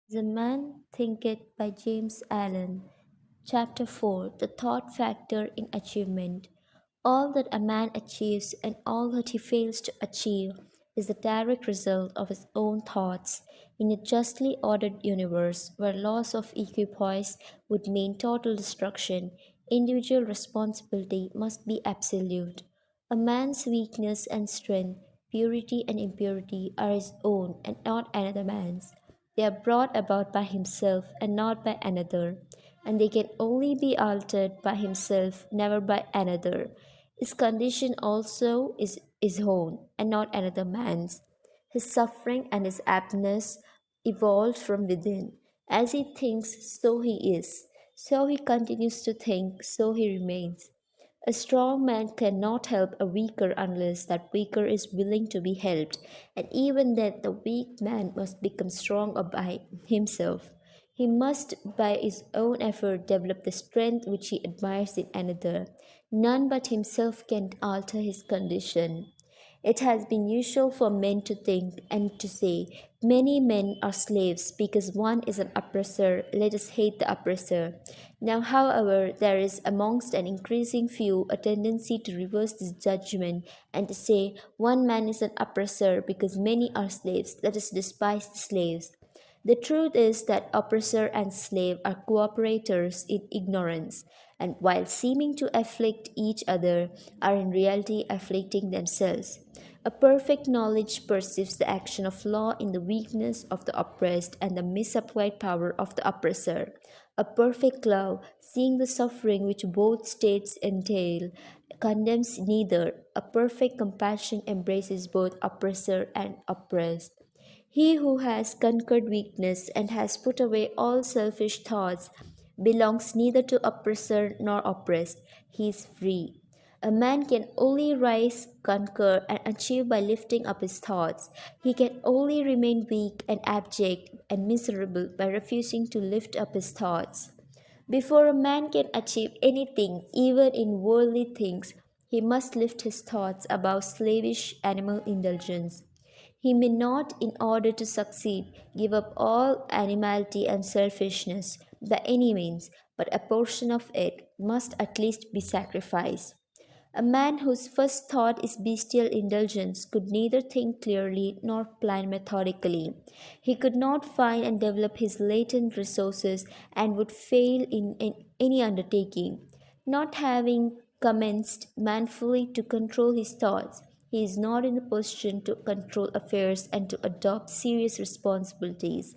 The Man Thinketh by James Allen. Chapter 4 The Thought Factor in Achievement. All that a man achieves and all that he fails to achieve is the direct result of his own thoughts. In a justly ordered universe where laws of equipoise would mean total destruction, individual responsibility must be absolute. A man's weakness and strength, purity and impurity are his own and not another man's. They are brought about by himself and not by another, and they can only be altered by himself, never by another. His condition also is his own and not another man's. His suffering and his happiness evolved from within. As he thinks, so he is. So he continues to think, so he remains. A strong man cannot help a weaker unless that weaker is willing to be helped, and even then the weak man must become stronger by himself. He must, by his own effort, develop the strength which he admires in another. None but himself can alter his condition. It has been usual for men to think and to say, many men are slaves because one is an oppressor, let us hate the oppressor. Now, however, there is amongst an increasing few a tendency to reverse this judgment and to say, one man is an oppressor because many are slaves, let us despise the slaves. The truth is that oppressor and slave are cooperators in ignorance, and while seeming to afflict each other, are in reality afflicting themselves. A perfect knowledge perceives the action of law in the weakness of the oppressed and the misapplied power of the oppressor. A perfect love, seeing the suffering which both states entail, condemns neither. A perfect compassion embraces both oppressor and oppressed. He who has conquered weakness and has put away all selfish thoughts belongs neither to oppressor nor oppressed. He is free. A man can only rise, conquer, and achieve by lifting up his thoughts. He can only remain weak and abject and miserable by refusing to lift up his thoughts. Before a man can achieve anything, even in worldly things, he must lift his thoughts above slavish animal indulgence. He may not, in order to succeed, give up all animality and selfishness by any means, but a portion of it must at least be sacrificed. A man whose first thought is bestial indulgence could neither think clearly nor plan methodically. He could not find and develop his latent resources and would fail in any undertaking. Not having commenced manfully to control his thoughts, he is not in a position to control affairs and to adopt serious responsibilities.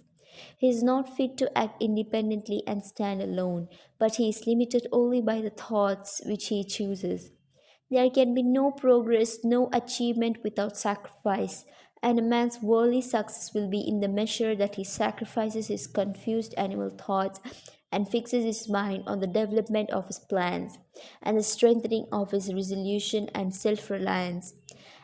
He is not fit to act independently and stand alone, but he is limited only by the thoughts which he chooses. There can be no progress, no achievement without sacrifice, and a man's worldly success will be in the measure that he sacrifices his confused animal thoughts and fixes his mind on the development of his plans and the strengthening of his resolution and self reliance.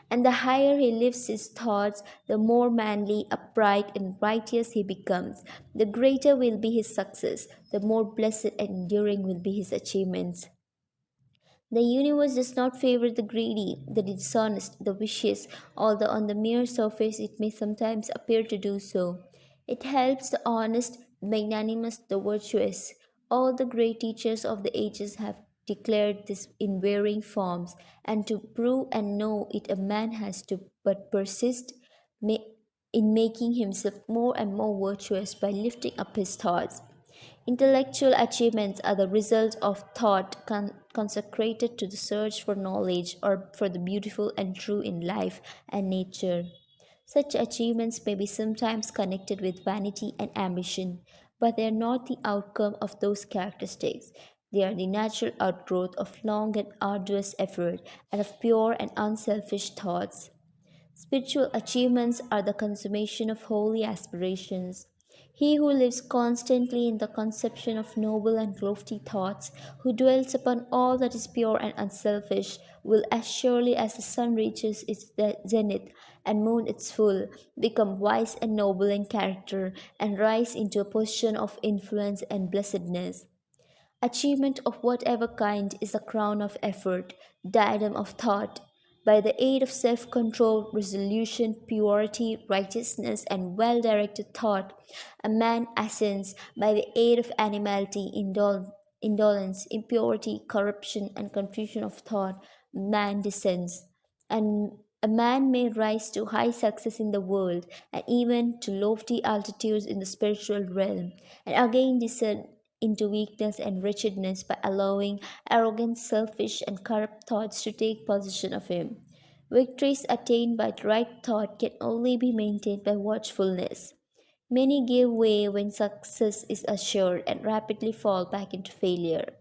And the higher he lifts his thoughts, the more manly, upright, and righteous he becomes. The greater will be his success, the more blessed and enduring will be his achievements. The universe does not favor the greedy, the dishonest, the vicious, although on the mere surface it may sometimes appear to do so. It helps the honest, the magnanimous, the virtuous. All the great teachers of the ages have declared this in varying forms, and to prove and know it a man has to but persist ma- in making himself more and more virtuous by lifting up his thoughts. Intellectual achievements are the result of thought consecrated to the search for knowledge or for the beautiful and true in life and nature. Such achievements may be sometimes connected with vanity and ambition, but they are not the outcome of those characteristics. They are the natural outgrowth of long and arduous effort and of pure and unselfish thoughts. Spiritual achievements are the consummation of holy aspirations. He who lives constantly in the conception of noble and lofty thoughts, who dwells upon all that is pure and unselfish, will as surely as the sun reaches its zenith and moon its full, become wise and noble in character and rise into a position of influence and blessedness. Achievement of whatever kind is the crown of effort, diadem of thought. By the aid of self control, resolution, purity, righteousness, and well directed thought, a man ascends. By the aid of animality, indolence, impurity, corruption, and confusion of thought, man descends. And a man may rise to high success in the world and even to lofty altitudes in the spiritual realm, and again descend into weakness and wretchedness by allowing arrogant, selfish, and corrupt thoughts to take possession of him. Victories attained by the right thought can only be maintained by watchfulness. Many give way when success is assured and rapidly fall back into failure.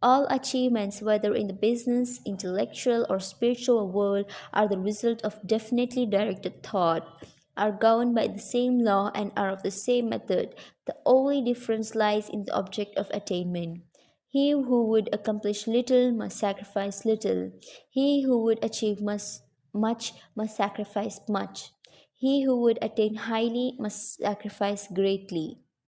All achievements, whether in the business, intellectual, or spiritual world, are the result of definitely directed thought, are governed by the same law, and are of the same method. The only difference lies in the object of attainment. He who would accomplish little must sacrifice little. He who would achieve much must sacrifice much. He who would attain highly must sacrifice greatly.